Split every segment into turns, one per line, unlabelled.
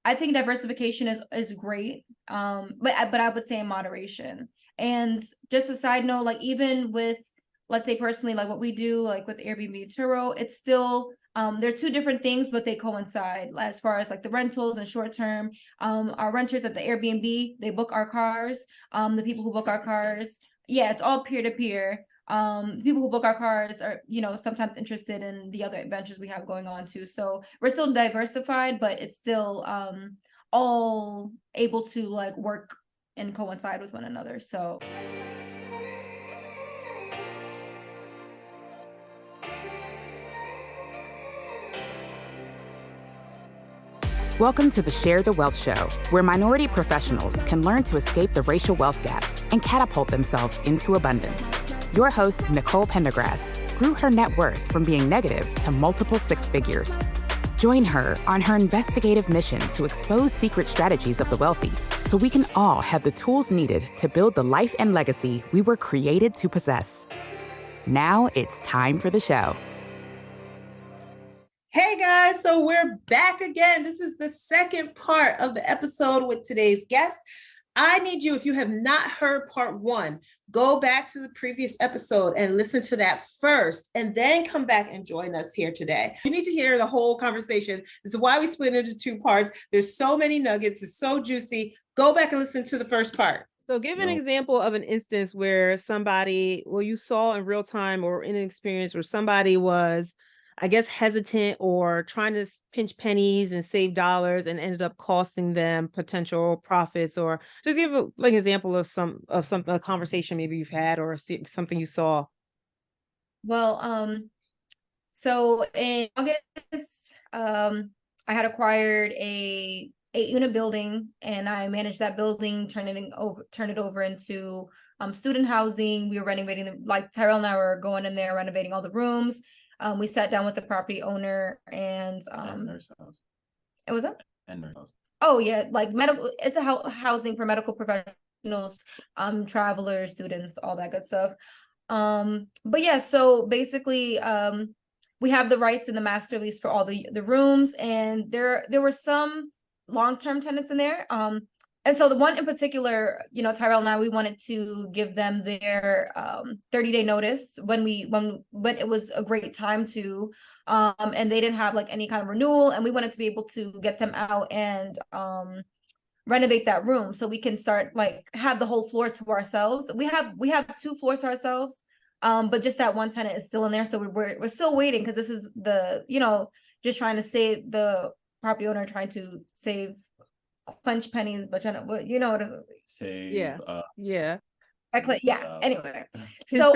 I think diversification is great. But I would say in moderation. And just a side note, like even with, let's say personally, like what we do, like with Airbnb and Turo, it's still, they're two different things, but they coincide as far as like the rentals and short term. Our renters at the Airbnb, they book our cars. The people who book our cars, yeah, it's all peer to peer. People who book our cars are, sometimes interested in the other adventures we have going on too. So we're still diversified, but it's still all able to like work and coincide with one another. So
Welcome to the Share the Wealth Show, where minority professionals can learn to escape the racial wealth gap and catapult themselves into abundance. Your host, Nicole Pendergrass, grew her net worth from being negative to multiple six figures. Join her on her investigative mission to expose secret strategies of the wealthy so we can all have the tools needed to build the life and legacy we were created to possess. Now it's time for the show.
Hey guys, so we're back again. This is the second part of the episode with today's guest. I need you, if you have not heard part one, go back to the previous episode and listen to that first, and then come back and join us here today. You need to hear the whole conversation. This is why we split into two parts. There's so many nuggets. It's so juicy. Go back and listen to the first part.
So give an example of an instance where somebody, you saw in real time or in an experience where somebody was, I guess, hesitant or trying to pinch pennies and save dollars and ended up costing them potential profits. Or just give an example of a conversation maybe you've had or something you saw.
Well, so in August, I had acquired a 8-unit building, and I managed that building, turn it over into student housing. We were renovating like Tyrell and I were going in there, renovating all the rooms. We sat down with the property owner and
nurse house.
It was up.
And nurse house.
Oh yeah, like medical. It's a housing for medical professionals, travelers, students, all that good stuff. But yeah, so basically, we have the rights in the master lease for all the rooms, and there were some long-term tenants in there. And so the one in particular, Tyrell and I, we wanted to give them their 30-day notice when it was a great time to, and they didn't have like any kind of renewal, and we wanted to be able to get them out and renovate that room so we can start like have the whole floor to ourselves. We have 2 floors to ourselves, but just that one tenant is still in there, so we're still waiting because this is the just trying to save the property owner, trying to save clench pennies, but
Save.
Yeah.
Anyway, so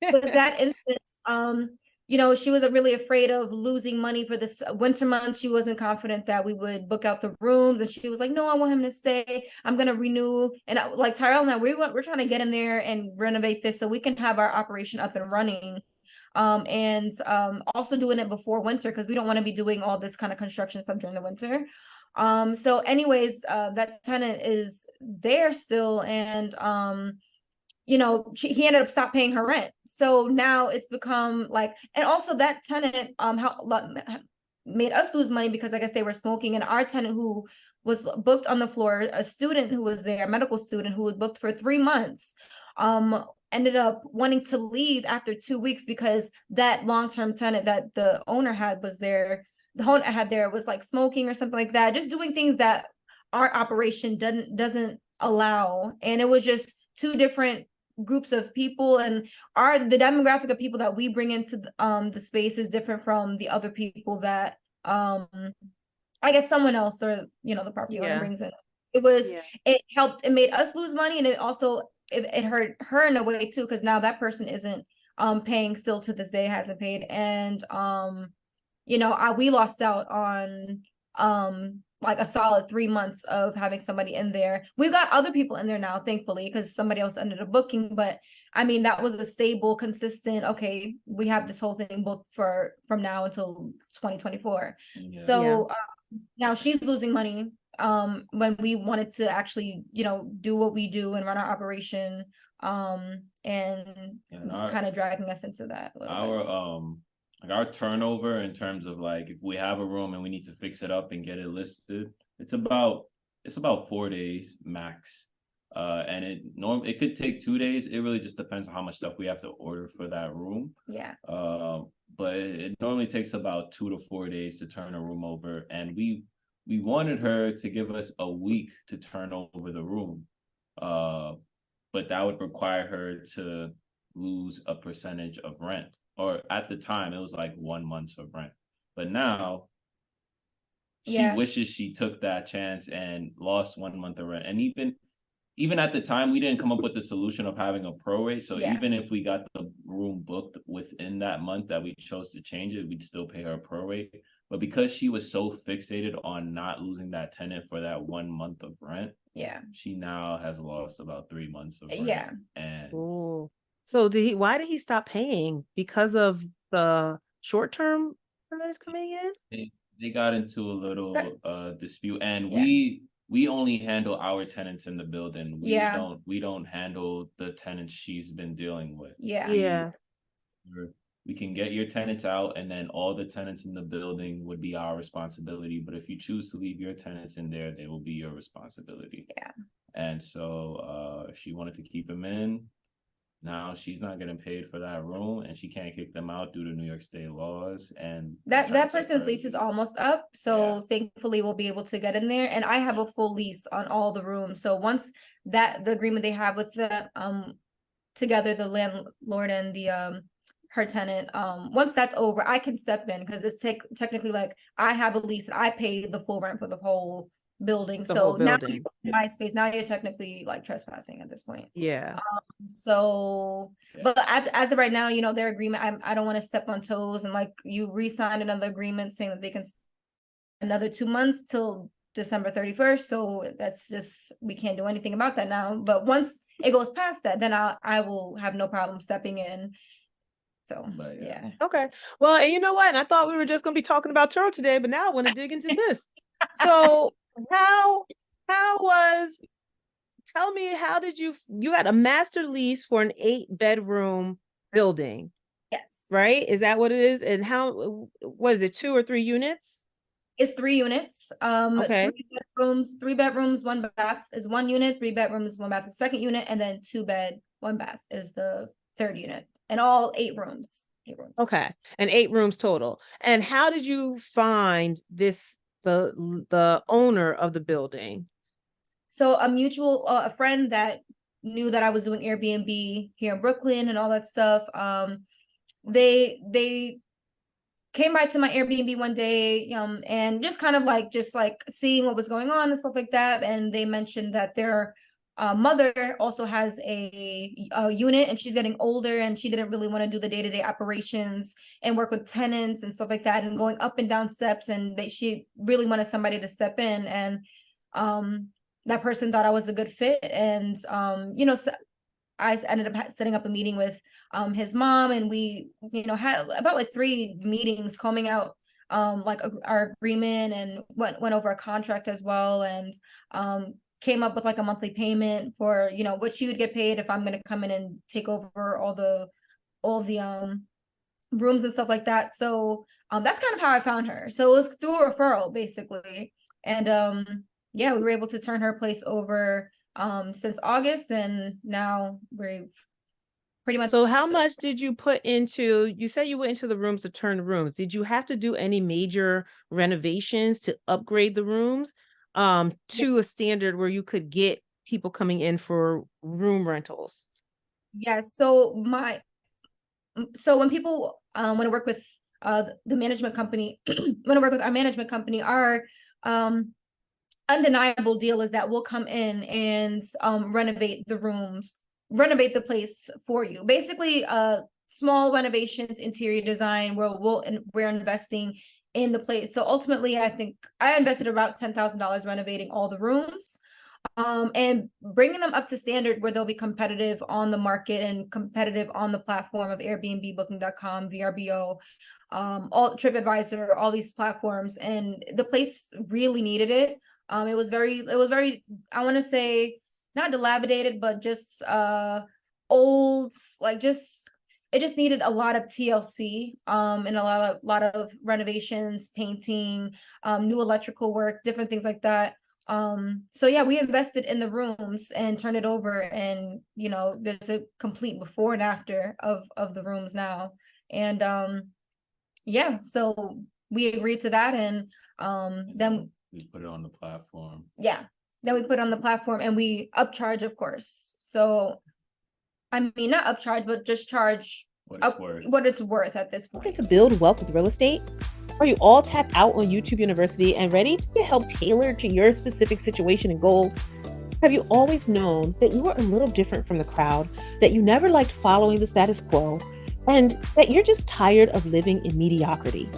with that instance, she was really afraid of losing money for this winter months. She wasn't confident that we would book out the rooms, and she was like, "No, I want him to stay. I'm gonna renew." And like Tyrell and I, we're trying to get in there and renovate this so we can have our operation up and running. And also doing it before winter because we don't want to be doing all this kind of construction stuff during the winter. So anyways, that tenant is there still, and he ended up stop paying her rent. So now it's become like, and also that tenant made us lose money because I guess they were smoking, and our tenant who was booked on the floor, a student who was there, a medical student who was booked for 3 months, ended up wanting to leave after 2 weeks because that long-term tenant that the owner had was there. The owner had there was like smoking or something like that, just doing things that our operation doesn't allow. And it was just 2 different groups of people, and the demographic of people that we bring into the space is different from the other people that I guess someone else or the property owner brings in. It helped, it made us lose money, and it also it hurt her in a way too, because now that person isn't paying, still to this day hasn't paid, and we lost out on like a solid 3 months of having somebody in there. We've got other people in there now, thankfully, because somebody else ended up booking. But I mean, that was a stable, consistent, okay, we have this whole thing booked from now until 2024. So now she's losing money when we wanted to actually, do what we do and run our operation, and kind of dragging us into that.
Our turnover in terms of like if we have a room and we need to fix it up and get it listed it's about 4 days max. And it could take 2 days. It really just depends on how much stuff we have to order for that room.
Yeah.
But it normally takes about 2 to 4 days to turn a room over. And we wanted her to give us a week to turn over the room. But that would require her to lose a percentage of rent. Or at the time, it was like 1 month of rent. But now she wishes she took that chance and lost 1 month of rent. And even at the time, we didn't come up with the solution of having a prorate. So even if we got the room booked within that month that we chose to change it, we'd still pay her a prorate. But because she was so fixated on not losing that tenant for that 1 month of rent, she now has lost about 3 months of rent. And
so why did he stop paying? Because of the short-term renters coming in?
They got into a little dispute, and we only handle our tenants in the building. We don't handle the tenants she's been dealing with. We can get your tenants out, and then all the tenants in the building would be our responsibility. But if you choose to leave your tenants in there, they will be your responsibility. And so she wanted to keep them in. Now she's not getting paid for that room, and she can't kick them out due to New York State laws. And
that person's lease is almost up, so thankfully we'll be able to get in there. And I have a full lease on all the rooms. So once the agreement they have with the together, the landlord and the her tenant, once that's over, I can step in, because it's technically like I have a lease and I pay the full rent for the whole building. So now in my space, now you're technically like trespassing at this point. But as of right now, their agreement, I don't want to step on toes, and like you re-signed another agreement saying that they can another 2 months till December 31st. So that's just, we can't do anything about that now. But once it goes past that, then I will have no problem stepping in. So
okay. Well, and you know what? And I thought we were just going to be talking about Turo today, but now I want to dig into this. So tell me, how did you had a master lease for an 8-bedroom building?
Yes.
Right? Is that what it is? And what is it, 2 or 3 units?
It's 3 units. 3 bedrooms, 1 bath is 1 unit, 3 bedrooms, 1 bath is the 2nd unit, and then 2 bed, 1 bath is the 3rd unit. And all 8 rooms. 8 rooms. Okay.
And 8 rooms total. And how did you find the owner of the building?
So a friend that knew that I was doing Airbnb here in Brooklyn and all that stuff. They came by to my Airbnb one day, and just kind of like seeing what was going on and stuff like that. And they mentioned that their mother also has a unit, and she's getting older, and she didn't really want to do the day-to-day operations and work with tenants and stuff like that, and going up and down steps, and she really wanted somebody to step in. And that person thought I was a good fit, and so I ended up setting up a meeting with his mom, and we had about 3 meetings combing out our agreement, and went over a contract as well, and came up with a monthly payment for what she would get paid if I'm going to come in and take over all the rooms and stuff like that. So that's kind of how I found her. So it was through a referral, basically. And we were able to turn her place over since August, and now we've pretty much.
So how much did you put into, you said you went into the rooms to turn rooms. Did you have to do any major renovations to upgrade the rooms to a standard where you could get people coming in for room rentals?
Yes. So when people want to work with the management company, want to work with our management company, our undeniable deal is that we'll come in and renovate the rooms, renovate the place for you. Basically, small renovations, interior design, where we're investing in the place. So ultimately, I think I invested about $10,000 renovating all the rooms, and bringing them up to standard where they'll be competitive on the market and competitive on the platform of Airbnb, Booking.com, VRBO, all TripAdvisor, all these platforms. And the place really needed it. It was very, I want to say, not dilapidated, but just old, it just needed a lot of TLC, and a lot of renovations, painting, new electrical work, different things like that. So yeah, we invested in the rooms and turned it over, and there's a complete before and after of the rooms now. And yeah, so we agreed to that, and then
we put it on the platform.
Yeah, then we put it on the platform, and we upcharge, of course. So I mean, not upcharge, but just charge what it's worth at this point.
Looking to build wealth with real estate? Are you all tapped out on YouTube University and ready to get help tailored to your specific situation and goals? Have you always known that you are a little different from the crowd, that you never liked following the status quo, and that you're just tired of living in mediocrity?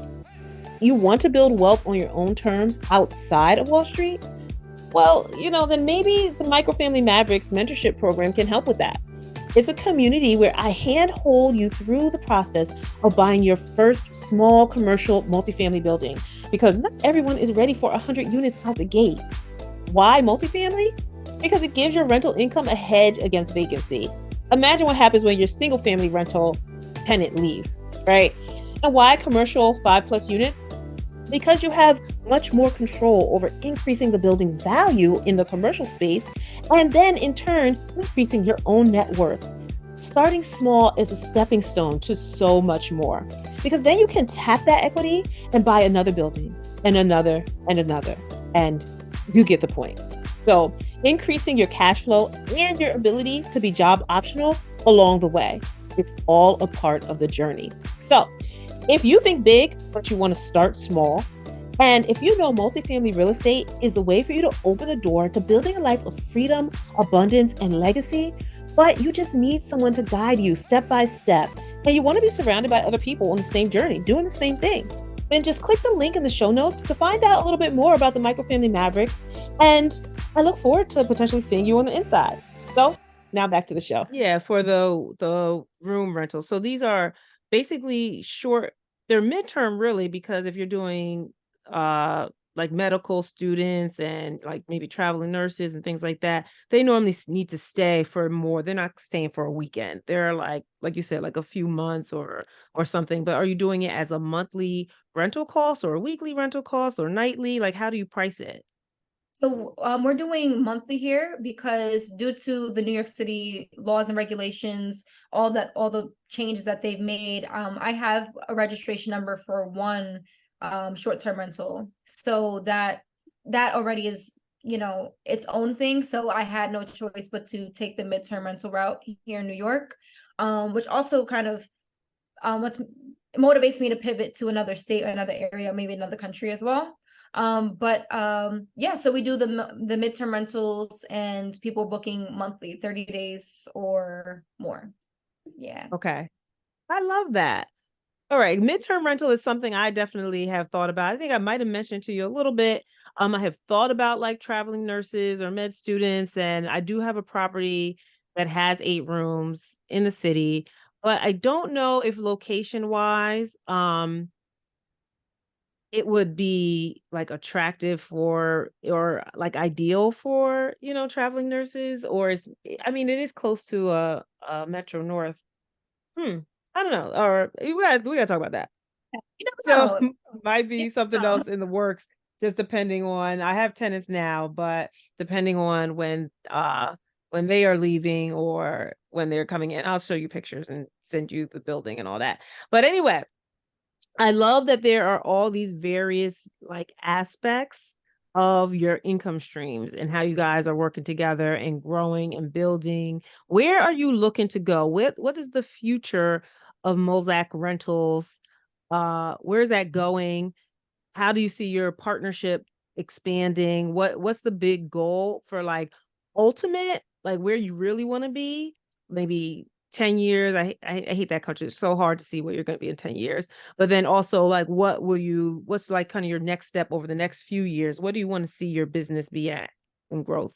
You want to build wealth on your own terms outside of Wall Street? Well, then maybe the Microfamily Mavericks Mentorship Program can help with that. It's a community where I handhold you through the process of buying your first small commercial multifamily building, because not everyone is ready for 100 units out the gate. Why multifamily? Because it gives your rental income a hedge against vacancy. Imagine what happens when your single family rental tenant leaves, right? And why commercial 5+ units? Because you have much more control over increasing the building's value in the commercial space, and then in turn, increasing your own net worth. Starting small is a stepping stone to so much more, because then you can tap that equity and buy another building and another and another, and you get the point. So increasing your cash flow and your ability to be job optional along the way. It's all a part of the journey. So if you think big, but you want to start small, and if you know multifamily real estate is a way for you to open the door to building a life of freedom, abundance, and legacy, but you just need someone to guide you step by step, and you want to be surrounded by other people on the same journey, doing the same thing, then just click the link in the show notes to find out a little bit more about the Microfamily Mavericks, and I look forward to potentially seeing you on the inside. So now back to the show. Yeah, for the room rental. So these are basically short, they're midterm really, because if you're doing like medical students and like maybe traveling nurses and things like that, they normally need to stay for more. They're not staying for a weekend. They're like you said, like a few months or something. But are you doing it as a monthly rental cost or a weekly rental cost or nightly? Like, how do you price it?
So we're doing monthly here because due to the New York City laws and regulations, all the changes that they've made, I have a registration number for one short-term rental. So that already is, its own thing. So I had no choice but to take the midterm rental route here in New York, which also kind of what motivates me to pivot to another state or another area, maybe another country as well. Yeah, so we do the midterm rentals, and people booking monthly, 30 days or more. Yeah.
Okay. I love that. All right. Midterm rental is something I definitely have thought about. I think I might have mentioned to you a little bit. I have thought about like traveling nurses or med students, and I do have a property that has 8 rooms in the city, but I don't know if location wise, it would be like attractive for, or like ideal for, traveling nurses, or I mean, it is close to a Metro North. I don't know. Or we gotta talk about that. So might be something else in the works, just depending on, I have tenants now, but depending on when they are leaving or when they're coming in, I'll show you pictures and send you the building and all that. But anyway, I love that there are all these various like aspects of your income streams and how you guys are working together and growing and building. Where are you looking to go? What is the future of Mulzac Rentals? Where's that going? How do you see your partnership expanding? What's the big goal for like ultimate, like where you really want to be? Maybe 10 years. I hate that country. It's so hard to see where you're going to be in 10 years. But then also like, what's like kind of your next step over the next few years? What do you want to see your business be at in growth?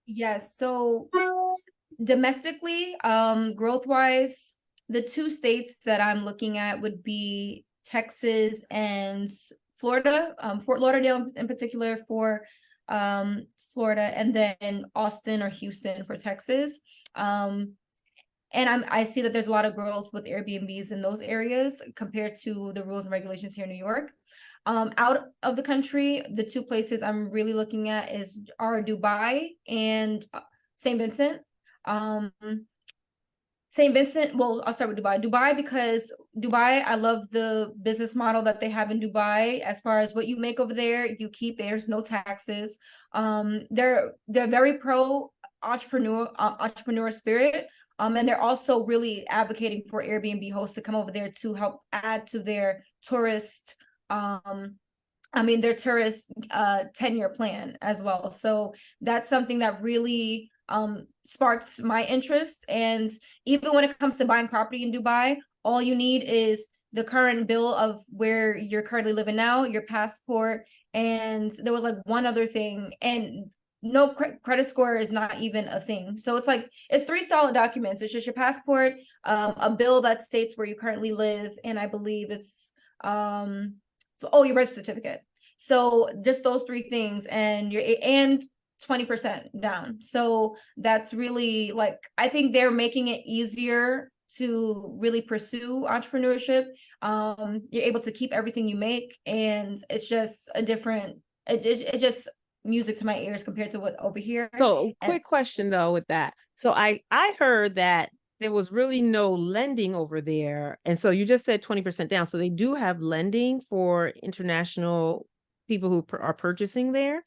Yes. So domestically, growth wise, the 2 states that I'm looking at would be Texas and Florida, Fort Lauderdale in particular for Florida, and then Austin or Houston for Texas. And I see that there's a lot of growth with Airbnbs in those areas compared to the rules and regulations here in New York. Out of the country, the two places I'm really looking at are Dubai and St. Vincent. St. Vincent, well, I'll start with Dubai. Dubai, because Dubai, I love the business model that they have in Dubai. As far as what you make over there, you keep. There's no taxes. They're very pro entrepreneur spirit. And they're also really advocating for Airbnb hosts to come over there to help add to their tourist their tourist 10-year plan as well. So that's something that really sparked my interest. And even when it comes to buying property in Dubai, all you need is the current bill of where you're currently living now, your passport, and there was like one other thing, and no credit score is not even a thing. So it's 3 solid documents. It's just your passport, a bill that states where you currently live, and I believe it's your birth certificate. So just those 3 things, and 20% down. So that's really, like, I think they're making it easier to really pursue entrepreneurship. You're able to keep everything you make, and it's just a different, it just music to my ears compared to what over here.
So quick question though with that. So I heard that there was really no lending over there. And so you just said 20% down. So they do have lending for international people who are purchasing there?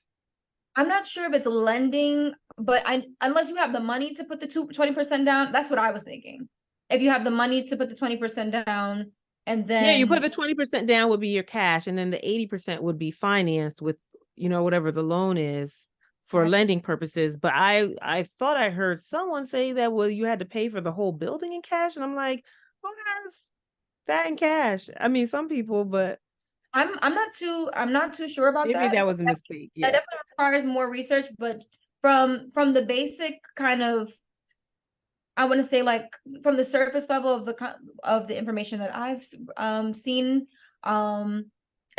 I'm not sure if it's lending, but unless you have the money to put the 20% down, that's what I was thinking. If you have the money to put the 20% down, and then...
Yeah, you put the 20% down would be your cash, and then the 80% would be financed with, whatever the loan is for lending purposes. But I thought I heard someone say that, well, you had to pay for the whole building in cash. And I'm like, who has that in cash? I mean, some people, but
I'm not too sure about
maybe
that.
that was a mistake. Yeah.
That definitely requires more research, but from the basic kind of, I want to say, like, from the surface level of the information that I've seen,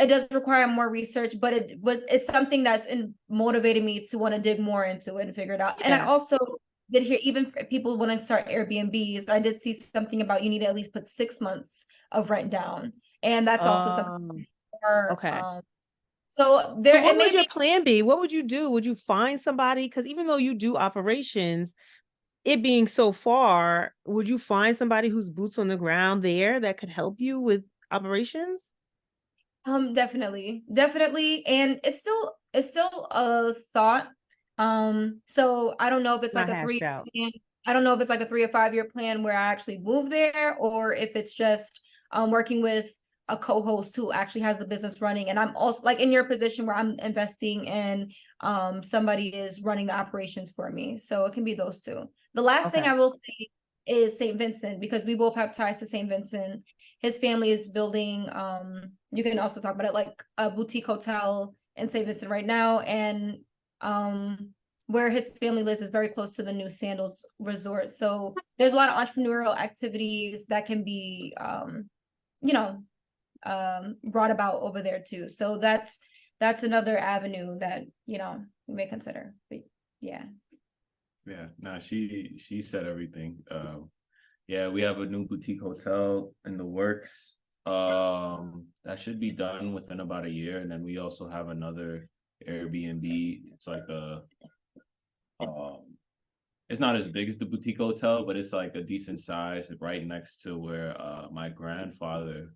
it does require more research, but it's something that's motivated me to want to dig more into it and figure it out. Yeah. And I also did hear, even for people want to start Airbnbs, I did see something about you need to at least put 6 months of rent down, and that's also something.
Okay.
So
what would your plan be? What would you do? Would you find somebody? Because even though you do operations, it being so far, would you find somebody who's boots on the ground there that could help you with operations?
Definitely. And it's still a thought. So I don't know if it's like a 3 plan. I don't know if it's like a 3 or 5 year plan where I actually move there, or if it's just working with a co-host who actually has the business running. And I'm also like in your position where I'm investing and somebody is running the operations for me. So it can be those two. The last thing I will say is St. Vincent, because we both have ties to St. Vincent. His family is building, you can also talk about it, like a boutique hotel in St. Vincent right now. And where his family lives is very close to the new Sandals Resort. So there's a lot of entrepreneurial activities that can be, brought about over there too. So that's another avenue that we may consider. But yeah.
No, she said everything. We have a new boutique hotel in the works. That should be done within about a year. And then we also have another Airbnb. It's like it's not as big as the boutique hotel, but it's like a decent size right next to where my grandfather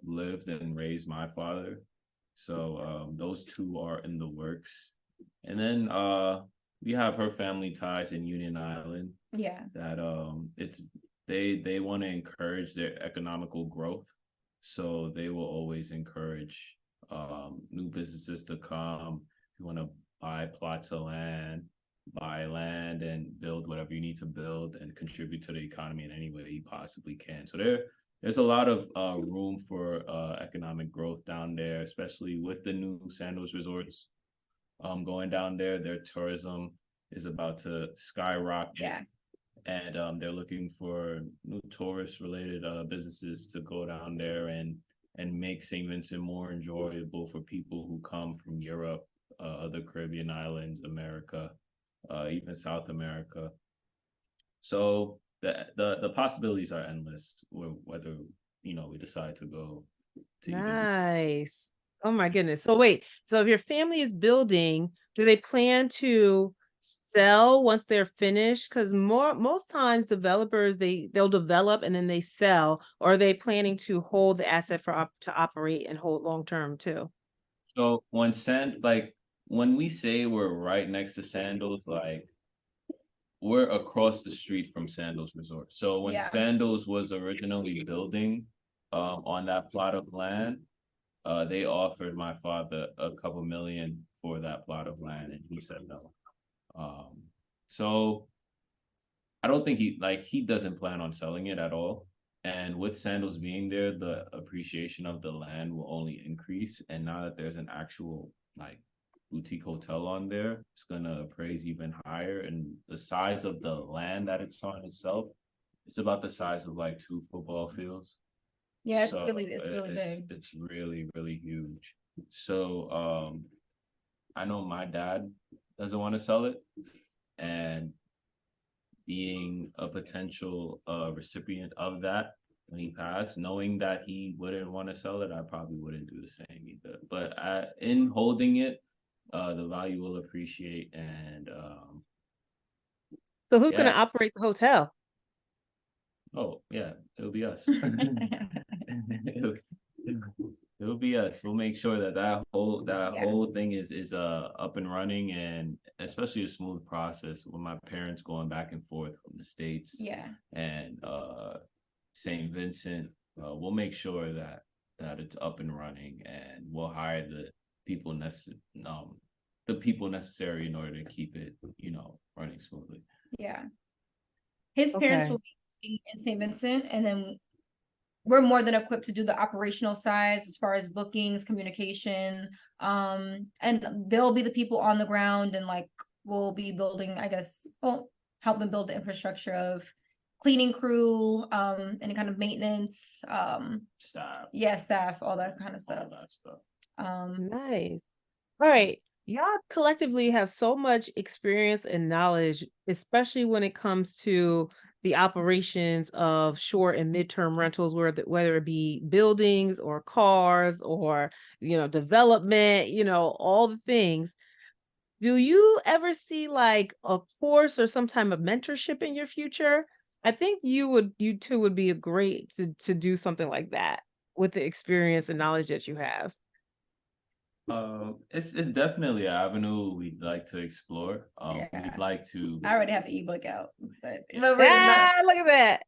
lived and raised my father. So those two are in the works. And then we have her family ties in Union Island.
Yeah. That
they want to encourage their economical growth. So they will always encourage new businesses to come. If you want to buy plots of land, buy land and build whatever you need to build and contribute to the economy in any way you possibly can. So there's a lot of room for economic growth down there, especially with the new Sandals resorts going down there. Their tourism is about to skyrocket.
Yeah.
And they're looking for new tourist-related businesses to go down there and make St. Vincent more enjoyable for people who come from Europe, other Caribbean islands, America, even South America. So the possibilities are endless, whether we decide to go to either.
Nice. Oh my goodness. So wait, so if your family is building, do they plan to sell once they're finished? Because most times developers they'll develop and then they sell, or are they planning to hold the asset to operate and hold long term too?
So when we say we're right next to Sandals, like we're across the street from Sandals Resort. So when
Yeah.
Sandals was originally building on that plot of land, they offered my father a couple million for that plot of land, and he said no. So I don't think he doesn't plan on selling it at all. And with Sandals being there, the appreciation of the land will only increase. And now that there's an actual like boutique hotel on there, it's gonna appraise even higher. And the size of the land that it's on itself, it's about the size of like 2 football fields.
Yeah, it's
So
really big.
It's really, really huge. So I know my dad doesn't want to sell it, and being a potential recipient of that when he passed, knowing that he wouldn't want to sell it, I probably wouldn't do the same either. But in holding it, the value will appreciate, and
So who's going
yeah.
to operate the hotel?
Oh yeah, it'll be us. It'll be us. We'll make sure that whole thing is up and running, and especially a smooth process with my parents going back and forth from the States.
Yeah.
And St. Vincent, we'll make sure that it's up and running, and we'll hire the people necessary in order to keep it, running smoothly.
Yeah. His parents
Okay.
will be in St. Vincent, and then we're more than equipped to do the operational side as far as bookings, communication, and they'll be the people on the ground, and like we'll be building, I guess, helping build the infrastructure of cleaning crew, any kind of maintenance, staff, all that kind of stuff.
All that stuff.
Nice. All right. Y'all collectively have so much experience and knowledge, especially when it comes to the operations of short and midterm rentals, whether it be buildings or cars or, development, all the things. Do you ever see like a course or some type of mentorship in your future? I think you two would be a great to do something like that with the experience and knowledge that you have.
It's definitely an avenue we'd like to explore.
Yeah.
We'd like to.
I already have the ebook out, but
Look at that.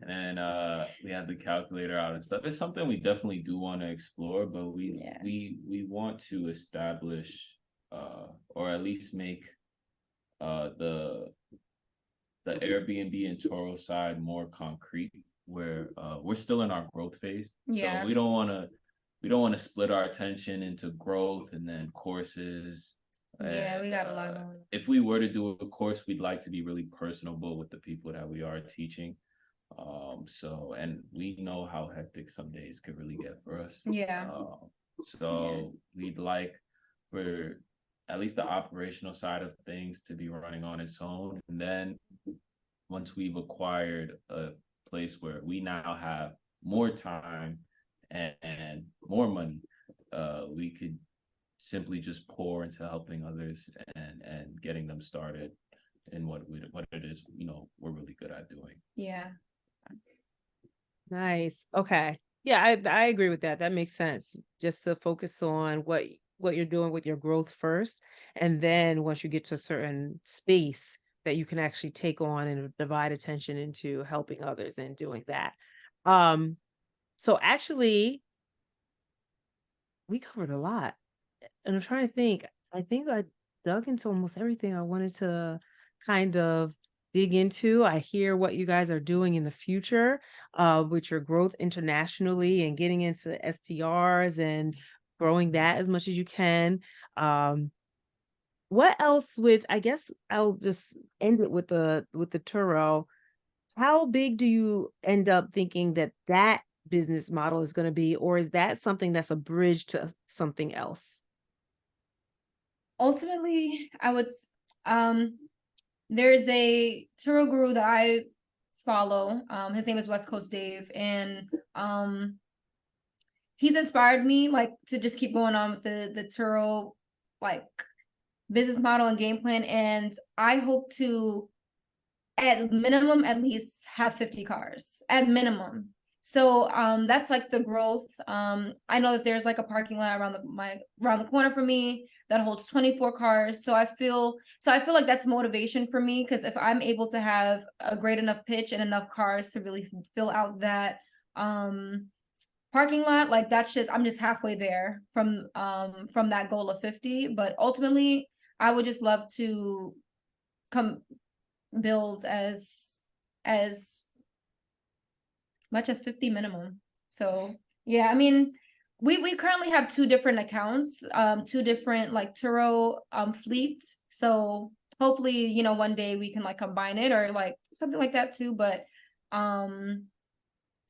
And we have the calculator out and stuff. It's something we definitely do want to explore, but we want to establish or at least make the Airbnb and Turo side more concrete, where we're still in our growth phase.
Yeah.
So we don't want to split our attention into growth and then courses.
Yeah, we got a lot going.
If we were to do a course, we'd like to be really personable with the people that we are teaching. And we know how hectic some days could really get for us.
Yeah.
We'd like for at least the operational side of things to be running on its own. And then once we've acquired a place where we now have more time and more money, we could simply just pour into helping others and getting them started in what it is, we're really good at doing.
Yeah.
Nice. Okay. Yeah, I agree with that. That makes sense. Just to focus on what you're doing with your growth first, and then once you get to a certain space that you can actually take on and divide attention into helping others and doing that. So actually we covered a lot. And I'm trying to think. I think I dug into almost everything I wanted to kind of dig into. I hear what you guys are doing in the future with your growth internationally and getting into STRs and growing that as much as you can. What else I guess I'll just end it with the Turo. How big do you end up thinking that business model is going to be, or is that something that's a bridge to something else?
Ultimately, I would there's a Turo guru that I follow. His name is West Coast Dave, and he's inspired me like to just keep going on with the Turo like business model and game plan. And I hope to at minimum at least have 50 cars at minimum. So that's like the growth. I know that there's like a parking lot around the corner for me that holds 24 cars. So I feel like that's motivation for me, because if I'm able to have a great enough pitch and enough cars to really fill out that parking lot, like I'm just halfway there from that goal of 50. But ultimately I would just love to come build as much as 50 minimum. So yeah, I mean, we currently have two different accounts, two different like Turo fleets. So hopefully, you know, one day we can like combine it or like something like that too. But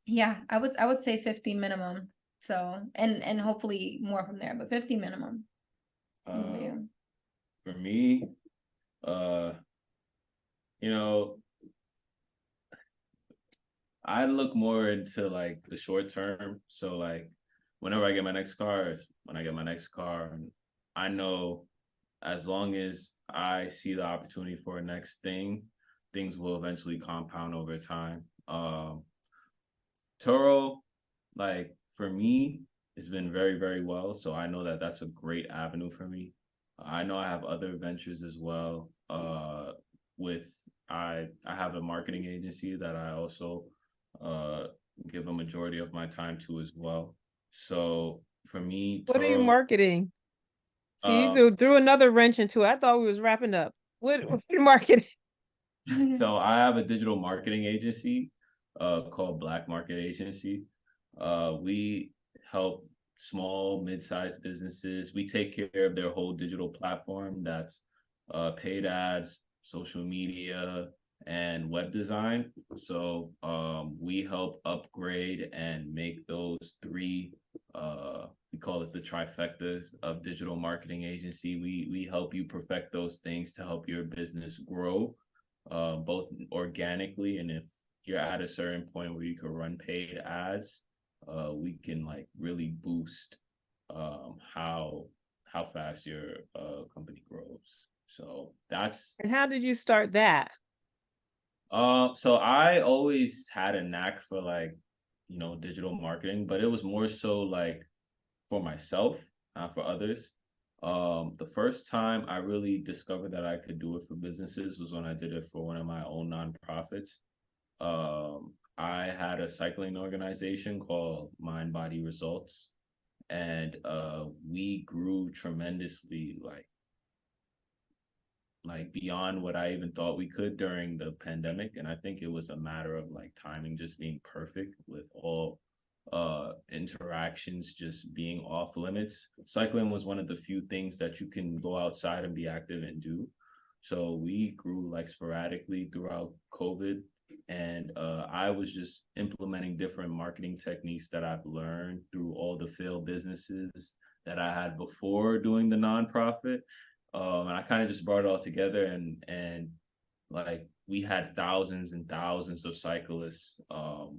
yeah, I would say 50 minimum. So and hopefully more from there, but 50 minimum. Yeah.
For me, you know, I look more into like the short term. So like whenever I get my next car, when I get my next car, and I know as long as I see the opportunity for a next thing, things will eventually compound over time. Turo, like for me, it's been very, very well. So I know that that's a great avenue for me. I know I have other ventures as well. I have a marketing agency that I also give a majority of my time to as well. So for me,
What are you
Turo,
marketing? So you threw another wrench into it. I thought we was wrapping up. What are you marketing?
so I have a digital marketing agency called Black Market Agency. We help small, mid-sized businesses. We take care of their whole digital platform. That's paid ads, social media, and web design. So we help upgrade and make those three, we call it the trifectas of digital marketing agency. We help you perfect those things to help your business grow, both organically, and if you're at a certain point where you can run paid ads, we can like really boost how fast your company grows. So that's.
And how did you start that?
So I always had a knack for like, you know, digital marketing, but it was more so like for myself, not for others. The first time I really discovered that I could do it for businesses was when I did it for one of my own nonprofits. I had a cycling organization called Mind Body Results, and we grew tremendously, like beyond what I even thought we could during the pandemic. And I think it was a matter of like timing just being perfect, with all interactions just being off limits. Cycling was one of the few things that you can go outside and be active and do. So we grew like sporadically throughout COVID. And I was just implementing different marketing techniques that I've learned through all the failed businesses that I had before doing the nonprofit. And I kind of just brought it all together, and like we had thousands and thousands of cyclists.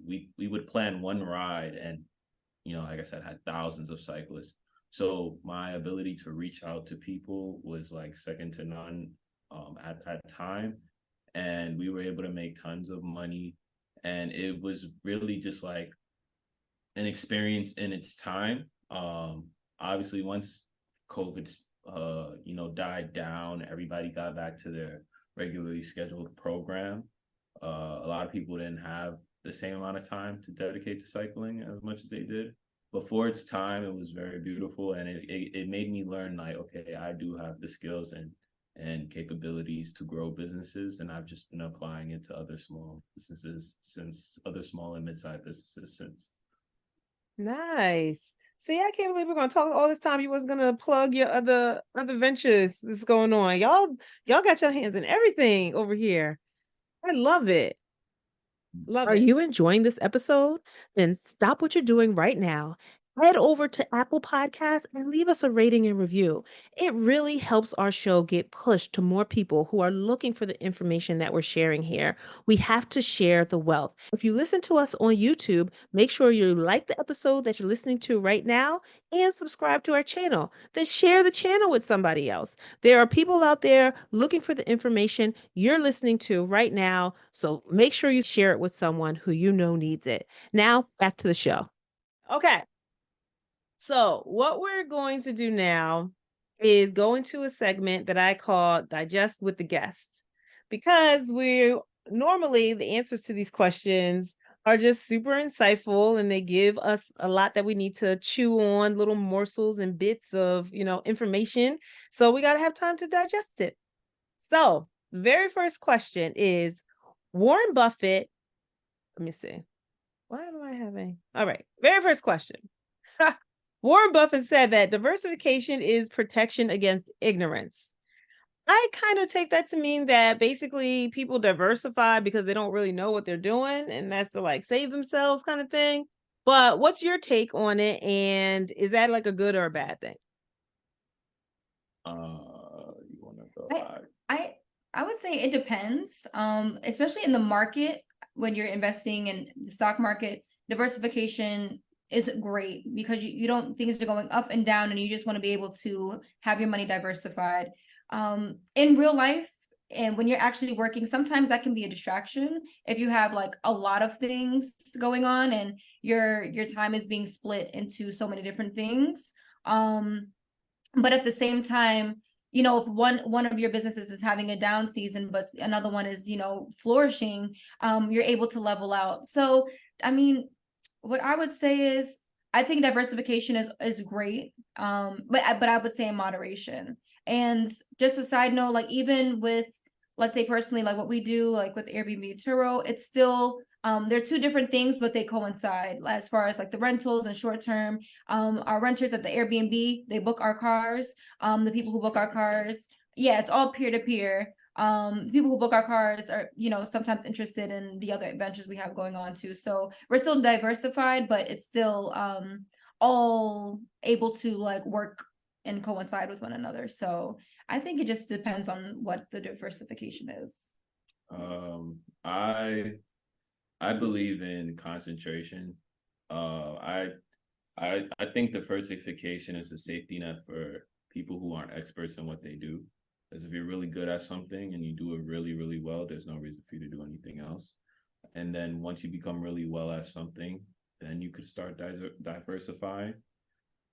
We would plan one ride, and you know, like I said, had thousands of cyclists. So my ability to reach out to people was like second to none at that time. And we were able to make tons of money. And it was really just like an experience in its time. Obviously, once COVID, died down, everybody got back to their regularly scheduled program. A lot of people didn't have the same amount of time to dedicate to cycling as much as they did. But for its time, it was very beautiful. And it made me learn like, okay, I do have the skills and capabilities to grow businesses, and I've just been applying it to other small businesses other small and mid-sized businesses since.
Nice. See, I can't believe we're gonna talk all this time. You was gonna plug your other ventures that's going on. Y'all got your hands in everything over here. I love it. Love
Are
it.
you enjoying this episode? Then stop what you're doing right now
head over to Apple Podcasts and leave us a rating and review. It really helps our show get pushed to more people who are looking for the information that we're sharing here. We have to share the wealth. If you listen to us on YouTube, make sure you like the episode that you're listening to right now and subscribe to our channel. Then share the channel with somebody else. There are people out there looking for the information you're listening to right now. So make sure you share it with someone who you know needs it. Now, back to the show. Okay. So what we're going to do now is go into a segment that I call Digest with the Guest, because we normally the answers to these questions are just super insightful and they give us a lot that we need to chew on, little morsels and bits of, information. So we got to have time to digest it. So, very first question is Warren Buffett. Let me see. Why am I having? All right. Very first question. Warren Buffett said that diversification is protection against ignorance. I kind of take that to mean that basically people diversify because they don't really know what they're doing, and that's to like save themselves kind of thing. But what's your take on it? And is that like a good or a bad thing?
You want to go?
I would say it depends. Especially in the market when you're investing in the stock market, diversification is great because you don't things are going up and down and you just want to be able to have your money diversified. In real life and when you're actually working, sometimes that can be a distraction if you have like a lot of things going on and your time is being split into so many different things. But at the same time, if one of your businesses is having a down season, but another one is, flourishing, you're able to level out. So, I mean, what I would say is I think diversification is great. But I would say in moderation. And just a side note, like even with, let's say personally, like what we do, like with Airbnb and Turo, it's still, they're two different things, but they coincide as far as like the rentals and short term. Our renters at the Airbnb, they book our cars. The people who book our cars, yeah, it's all peer to peer. People who book our cars are, sometimes interested in the other adventures we have going on too. So we're still diversified, but it's still all able to like work and coincide with one another. So I think it just depends on what the diversification is.
I believe in concentration. I think diversification is a safety net for people who aren't experts in what they do. Because if you're really good at something and you do it really, really well, there's no reason for you to do anything else. And then once you become really well at something, then you could start diversifying.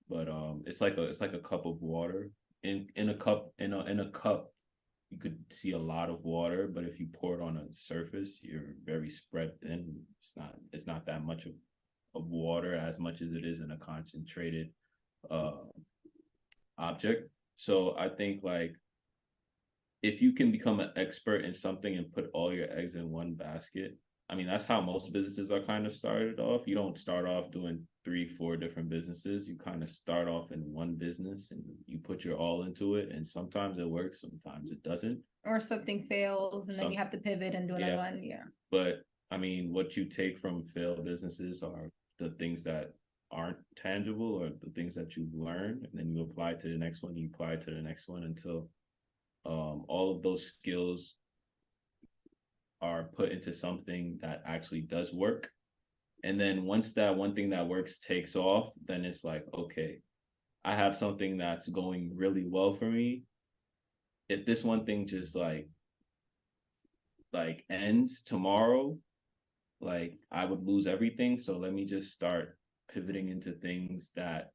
But it's like a cup of water. In a cup, you could see a lot of water, but if you pour it on a surface, you're very spread thin. It's not that much of water as much as it is in a concentrated object. So I think like if you can become an expert in something and put all your eggs in one basket, I mean, that's how most businesses are kind of started off. You don't start off doing 3-4 different businesses. You kind of start off in one business and you put your all into it. And sometimes it works, sometimes it doesn't.
Or something fails and then you have to pivot and do another one. Yeah.
But I mean, what you take from failed businesses are the things that aren't tangible or the things that you've learned. And then you apply to the next one, you apply to the next one until all of those skills are put into something that actually does work. And then once that one thing that works takes off, then it's like, okay, I have something that's going really well for me. If this one thing just like ends tomorrow, like I would lose everything. So let me just start pivoting into things that,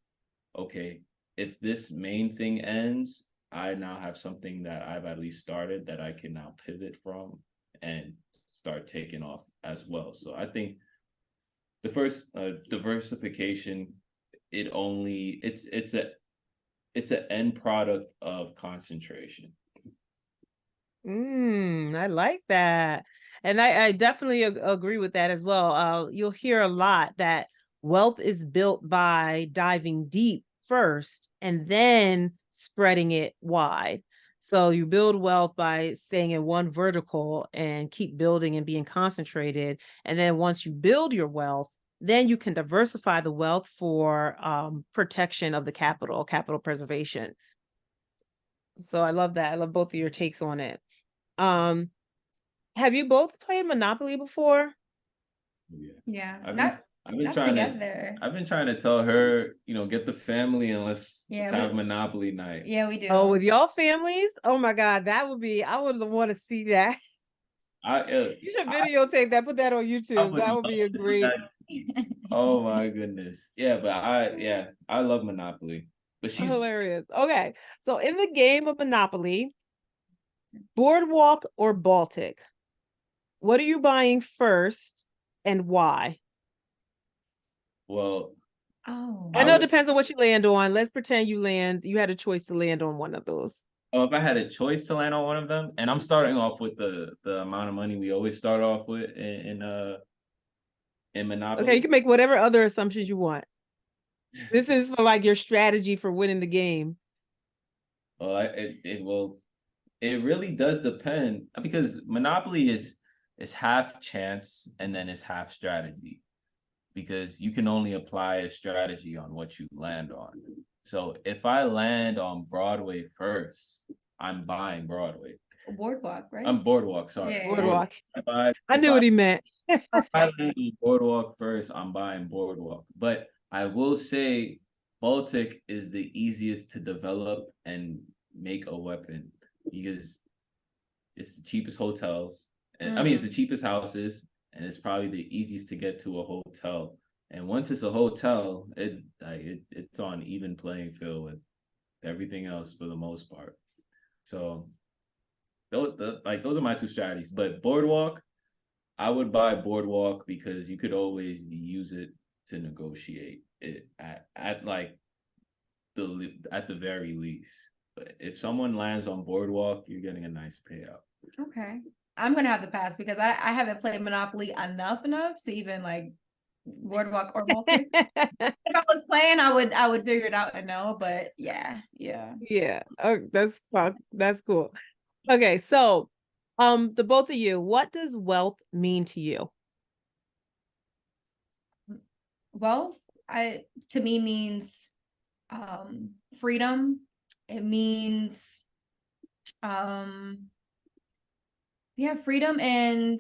okay, if this main thing ends, I now have something that I've at least started that I can now pivot from and start taking off as well. So I think the first diversification, it's an end product of concentration.
I like that. And I definitely agree with that as well. You'll hear a lot that wealth is built by diving deep first and then spreading it wide. So you build wealth by staying in one vertical and keep building and being concentrated. And then once you build your wealth, then you can diversify the wealth for protection of the capital preservation. So I love that. I love both of your takes on it. Have you both played Monopoly before?
Yeah.
I've
Not
been trying
together.
I've been trying to tell her, get the family and let's
Yeah,
have Monopoly night.
Yeah, we do.
Oh, with y'all families? Oh my God, I would want to see that. You should videotape that, put that on YouTube. That would be a great.
Oh my goodness. Yeah, but I love Monopoly. But she's
hilarious. Okay. So in the game of Monopoly, Boardwalk or Baltic, what are you buying first and why?
Well,
I know it depends on what you land on. Let's pretend you had a choice to land on one of those.
Oh, if I had a choice to land on one of them, and I'm starting off with the amount of money we always start off with in Monopoly.
Okay, you can make whatever other assumptions you want. This is for like your strategy for winning the game.
Well, it really does depend, because Monopoly is half chance and then it's half strategy, because you can only apply a strategy on what you land on. So if I land on Broadway first, I'm buying Broadway.
Boardwalk, right?
I'm Boardwalk, sorry.
Yeah.
Boardwalk. I knew what he meant.
If I land on Boardwalk first, I'm buying Boardwalk. But I will say Baltic is the easiest to develop and make a weapon, because it's the cheapest hotels. And I mean, it's the cheapest houses, and it's probably the easiest to get to a hotel. And once it's a hotel, it's on even playing field with everything else for the most part. So those are my two strategies. But Boardwalk, I would buy Boardwalk because you could always use it to negotiate it at the very least. But if someone lands on Boardwalk, you're getting a nice payout.
Okay. I'm gonna have to pass because I haven't played Monopoly enough to even like Boardwalk or Baltic. If I was playing, I would figure it out and know, but yeah.
Oh, that's fun. That's cool. Okay, so the both of you, what does wealth mean to you?
Wealth, to me means freedom. It means freedom and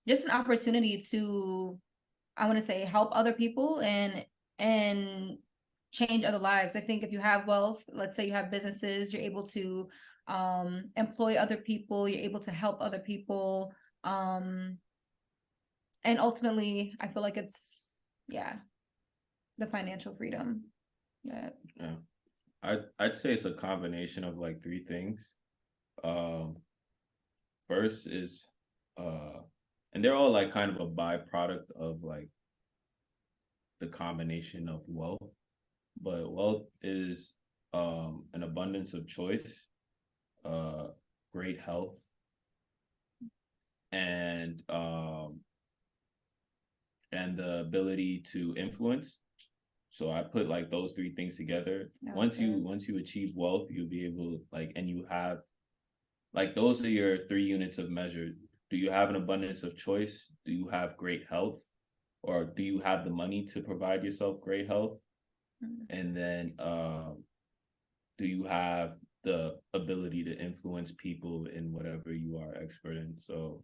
just an opportunity to, I want to say, help other people and change other lives. I think if you have wealth, let's say you have businesses, you're able to employ other people, you're able to help other people. And ultimately, I feel like it's, the financial freedom. Yeah.
I'd say it's a combination of like three things. First is, and they're all like kind of a byproduct of like the combination of wealth. But wealth is an abundance of choice, great health, and the ability to influence. So I put like those three things together. Once you achieve wealth, you'll be able and you have those are your 3 units of measure. Do you have an abundance of choice? Do you have great health? Or do you have the money to provide yourself great health? And then do you have the ability to influence people in whatever you are expert in? So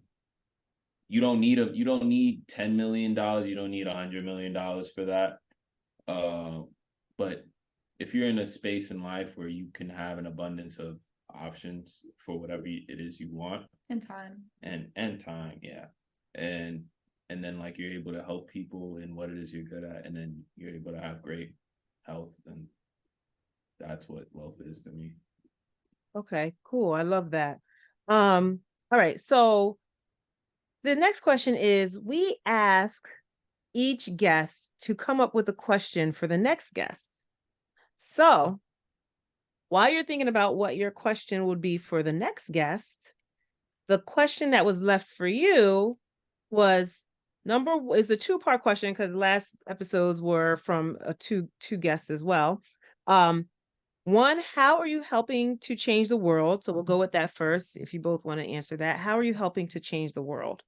you don't need $10 million, you don't need $100 million for that. But if you're in a space in life where you can have an abundance of options for whatever it is you want,
and time
and then you're able to help people in what it is you're good at, and then you're able to have great health, and that's what wealth is to me.
Okay, cool. I love that. All right, so the next question is, we ask each guest to come up with a question for the next guest. So while you're thinking about what your question would be for the next guest, the question that was left for you is a 2-part question, because last episodes were from two guests as well. 1, how are you helping to change the world? So we'll go with that first. If you both want to answer that, how are you helping to change the world?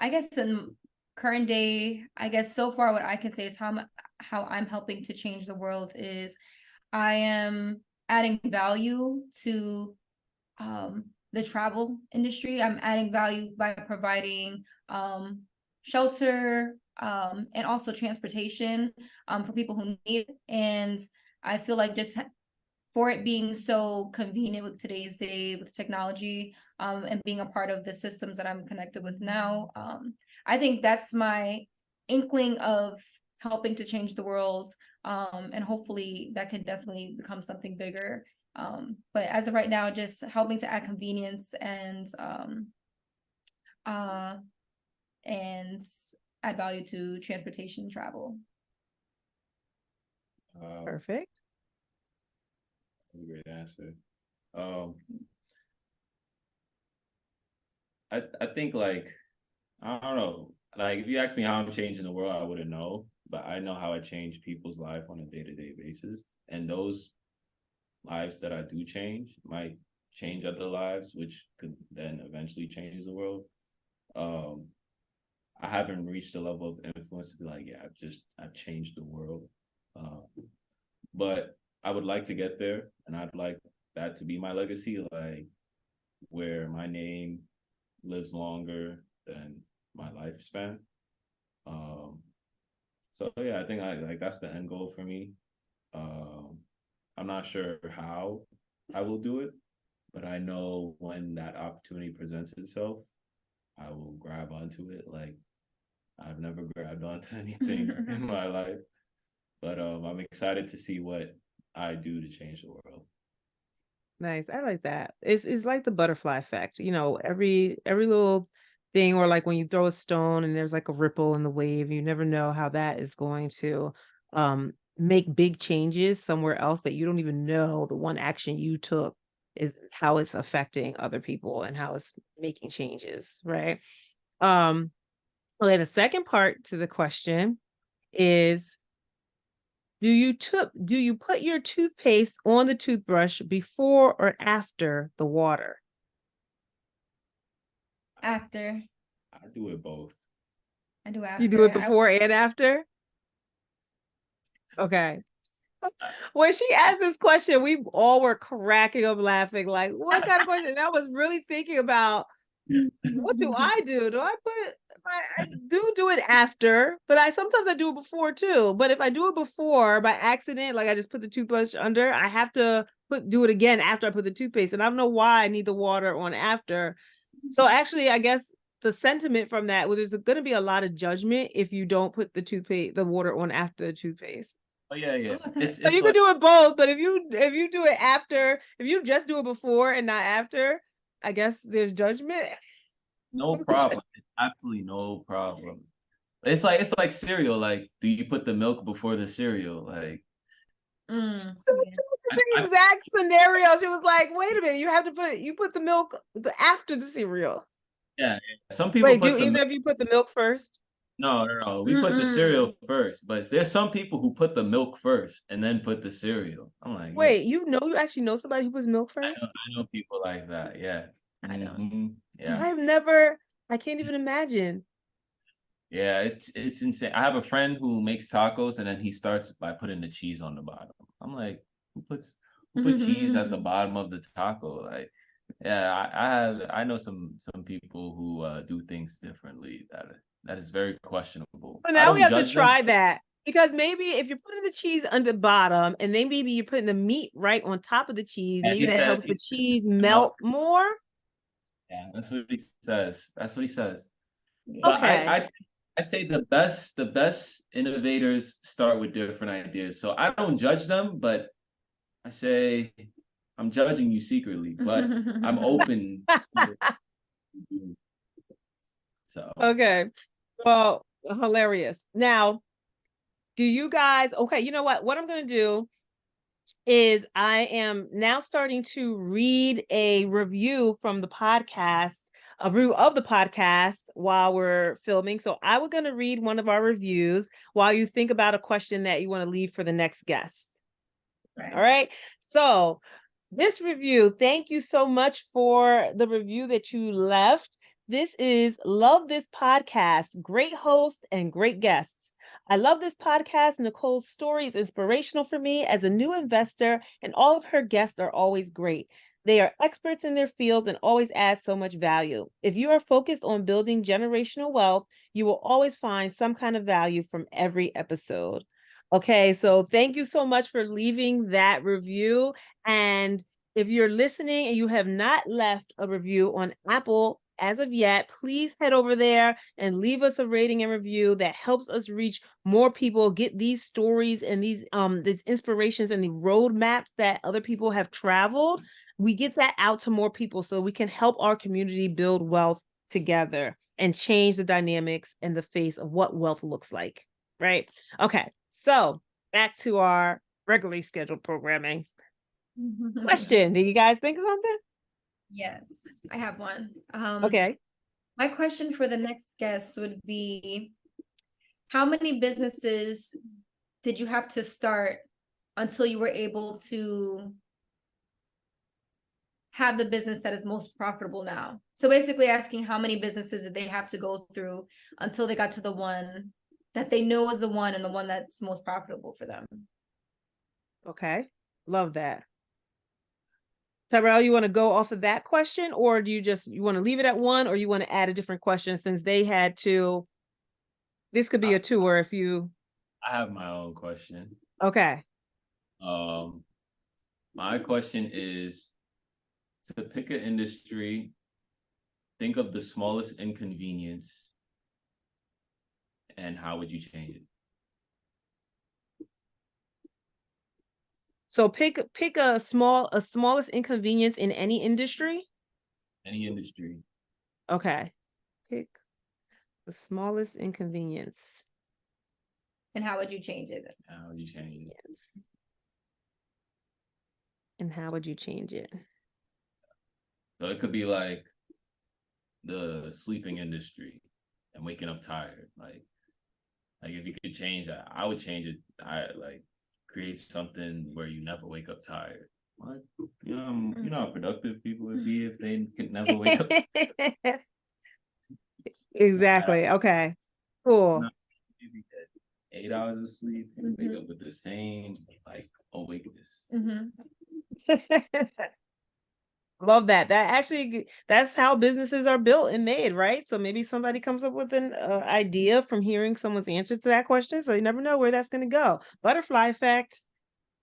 I guess in current day, I guess so far what I can say is how I'm helping to change the world is I am adding value to the travel industry. I'm adding value by providing shelter and also transportation for people who need it. And I feel like just for it being so convenient with today's day with technology and being a part of the systems that I'm connected with now, I think that's my inkling of helping to change the world. And hopefully that can definitely become something bigger. But as of right now, just helping to add convenience and add value to transportation and travel.
Perfect.
Great answer. I think like, I don't know, like if you ask me how I'm changing the world, I wouldn't know, but I know how I change people's life on a day-to-day basis, and those lives that I do change might change other lives, which could then eventually change the world. I haven't reached a level of influence to be like, yeah, I've changed the world, but I would like to get there, and I'd like that to be my legacy, like where my name lives longer than my lifespan. So yeah, I think like that's the end goal for me. I'm not sure how I will do it, but I know when that opportunity presents itself, I will grab onto it. Like I've never grabbed onto anything in my life, but I'm excited to see what I do to change the world.
Nice. I like that. It's like the butterfly effect. You know, every little thing, or like when you throw a stone and there's like a ripple in the wave, you never know how that is going to make big changes somewhere else that you don't even know the one action you took is how it's affecting other people and how it's making changes, right? Okay, the second part to the question is, do you put your toothpaste on the toothbrush before or after the water?
After.
I do it both.
I do after.
You do it before and after? Okay. When she asked this question, we all were cracking up laughing, like, what kind of question? And I was really thinking about, what do I do? Do I put I do it after, but sometimes I do it before too. But if I do it before by accident, like I just put the toothbrush under, I have to do it again after I put the toothpaste. And I don't know why I need the water on after. So actually, I guess the sentiment from that, well, there's going to be a lot of judgment if you don't put the water on after the toothpaste.
Oh yeah. It's
So you could do it both, but if you do it after, if you just do it before and not after, I guess there's judgment.
no problem. It's absolutely no problem. It's like cereal. Like, do you put the milk before the cereal? Like,
Yeah.
The exact scenario. She was like, "Wait a minute, you put the milk after the cereal."
yeah. Some people
Wait,
put
do
the
either of you put the milk first?
no. We put the cereal first, but there's some people who put the milk first and then put the cereal. I'm like, yeah,
Wait, you actually know somebody who puts milk first?
I know people like that. Yeah,
I know.
Yeah.
I can't even imagine.
Yeah, it's insane. I have a friend who makes tacos and then he starts by putting the cheese on the bottom. I'm like, who puts cheese at the bottom of the taco? Like, yeah, I know some people who do things differently that is very questionable.
But
I
now we
don't
have to
judge
try
them.
that. Because maybe if you're putting the cheese on the bottom and then maybe you're putting the meat right on top of the cheese,
And
maybe that helps the cheese melt more.
Yeah, that's what he says. That's what he says.
Yeah.
But
Okay.
I say the best innovators start with different ideas. So I don't judge them, but I say I'm judging you secretly, but I'm open. So
Okay. Well, hilarious. Now, do you guys, okay, you know what? What I'm going to do is I am now starting to read a review from the podcast, a review of the podcast while we're filming. So I was going to read one of our reviews while you think about a question that you want to leave for the next guest.
Right.
All right. So this review, thank you so much for the review that you left. This is Love This Podcast. Great host and great guests. I love this podcast. Nicole's story is inspirational for me as a new investor, and all of her guests are always great. They are experts in their fields and always add so much value. If you are focused on building generational wealth, you will always find some kind of value from every episode. Okay, so thank you so much for leaving that review. And if you're listening and you have not left a review on Apple as of yet, please head over there and leave us a rating and review. That helps us reach more people, get these stories and these inspirations and the roadmaps that other people have traveled. We get that out to more people so we can help our community build wealth together and change the dynamics and the face of what wealth looks like, right? Okay, so back to our regularly scheduled programming. Question, do you guys think of something?
Yes, I have one.
Okay.
My question for the next guest would be, how many businesses did you have to start until you were able to have the business that is most profitable now? So basically asking how many businesses did they have to go through until they got to the one that they know is the one and the one that's most profitable for them.
Okay, love that. Tyrell, you want to go off of that question, or do you want to leave it at one, or you want to add a different question since they had to? This could be a tour if you.
I have my own question.
Okay.
My question is, to pick an industry, think of the smallest inconvenience and how would you change it?
So pick a smallest inconvenience in any industry.
Any industry.
Okay. Pick the smallest inconvenience.
And how would you change it?
How would you change it?
And how would you change it?
So it could be like the sleeping industry and waking up tired. Like if you could change that, I would change it. Create something where you never wake up tired. What? You know how productive people would be if they could never wake up tired.
Exactly. Okay. Cool.
Maybe get 8 hours of sleep and wake up with the same awakeness.
Love that. That's how businesses are built and made, right? So maybe somebody comes up with an idea from hearing someone's answers to that question. So you never know where that's going to go. Butterfly effect.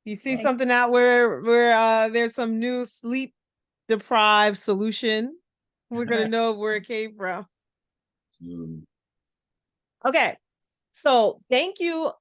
You see something out where there's some new sleep deprived solution, we're going to know where it came from. Okay. So thank you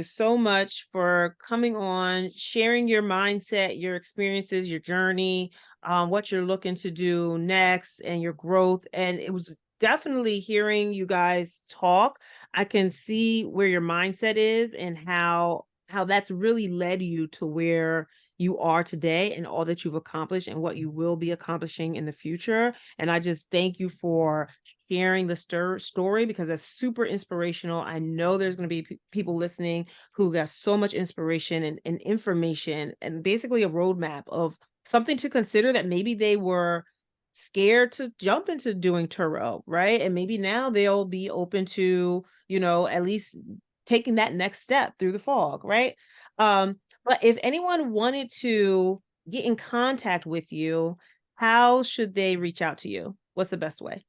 so much for coming on, sharing your mindset, your experiences, your journey, what you're looking to do next, and your growth. And it was definitely hearing you guys talk. I can see where your mindset is and how that's really led you to where you are today and all that you've accomplished and what you will be accomplishing in the future. And I just thank you for sharing the story because that's super inspirational. I know there's going to be people listening who got so much inspiration and information and basically a roadmap of something to consider that maybe they were scared to jump into doing Turo, right? And maybe now they'll be open to, at least taking that next step through the fog, right? But if anyone wanted to get in contact with you, how should they reach out to you? What's the best way?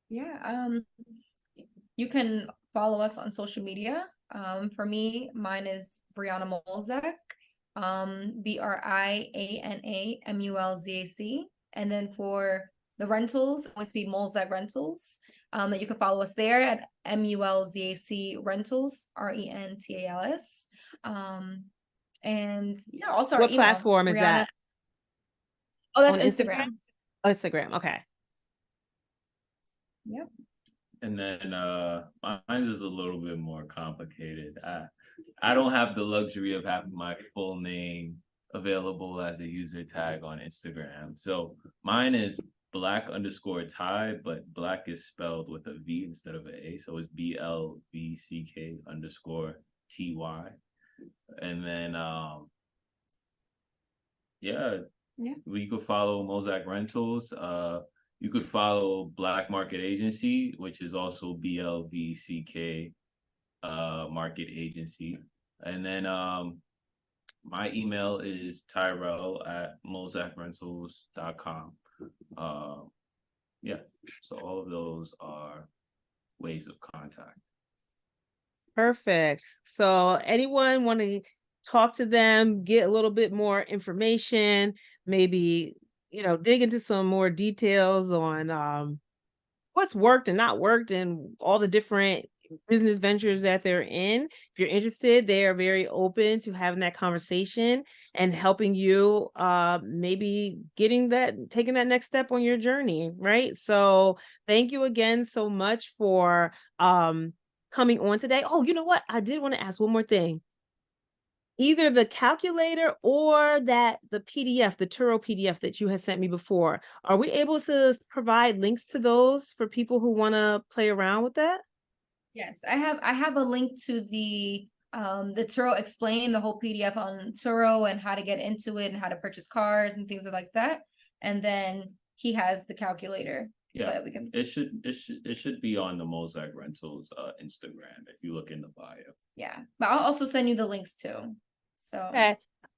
Yeah, you can follow us on social media. For me, mine is Briana Mulzac, BrianaMulzac. And then for the rentals, it's going to be Mulzac Rentals. You can follow us there at MULZAC Rentals, RENTALS. And yeah, also our
what
email,
platform is
Briana.
that?
Oh, that's Instagram.
Instagram. Okay.
Yep.
And then mine is a little bit more complicated. I don't have the luxury of having my full name available as a user tag on Instagram. So mine is Black_Ty, but Black is spelled with a V instead of an A. So it's BLVCK_TY. And then we could follow Mulzac Rentals. You could follow Black Market Agency, which is also BLVCK Market Agency. And then my email is Tyrell at mulzacrentals.com. Yeah, so all of those are ways of contact.
Perfect. So anyone want to talk to them, get a little bit more information, maybe, dig into some more details on what's worked and not worked and all the different business ventures that they're in. If you're interested, they are very open to having that conversation and helping you maybe taking that next step on your journey, right? So thank you again so much for coming on today. Oh, you know what? I did want to ask one more thing. Either the calculator or the PDF, the Turo PDF that you had sent me before, are we able to provide links to those for people who want to play around with that?
Yes, I have a link to the Turo explaining the whole PDF on Turo and how to get into it and how to purchase cars and things like that. And then he has the calculator.
Yeah, it should be on the Mulzac Rentals Instagram if you look in the bio.
Yeah, but I'll also send you the links too. So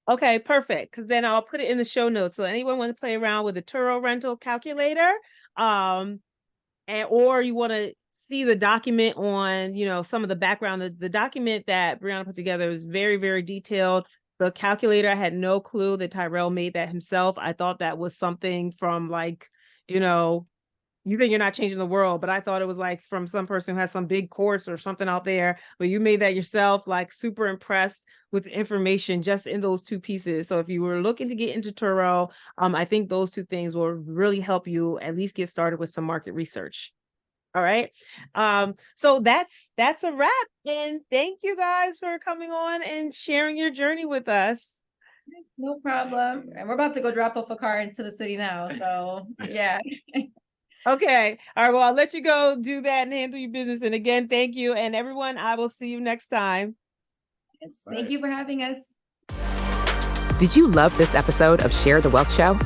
okay, perfect. Because then I'll put it in the show notes. So anyone want to play around with the Turo rental calculator, or you want to see the document on, some of the background. The document that Brianna put together is very, very detailed. The calculator, I had no clue that Tyrell made that himself. I thought that was something from you think you're not changing the world, but I thought it was like from some person who has some big course or something out there, but you made that yourself. Like, super impressed with the information just in those two pieces. So if you were looking to get into Turo, I think those two things will really help you at least get started with some market research. All right. So that's a wrap. And thank you guys for coming on and sharing your journey with us.
No problem. And we're about to go drop off a car into the city now. So yeah.
Okay. All right. Well, I'll let you go do that and handle your business. And again, thank you. And everyone, I will see you next time.
Yes, thank you for having us.
Did you love this episode of Share the Wealth Show?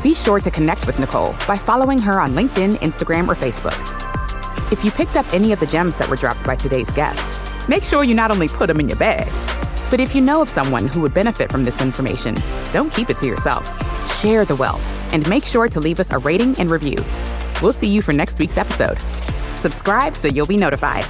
Be sure to connect with Nicole by following her on LinkedIn, Instagram, or Facebook. If you picked up any of the gems that were dropped by today's guest, make sure you not only put them in your bag, but if you know of someone who would benefit from this information, don't keep it to yourself. Share the wealth and make sure to leave us a rating and review. We'll see you for next week's episode. Subscribe so you'll be notified.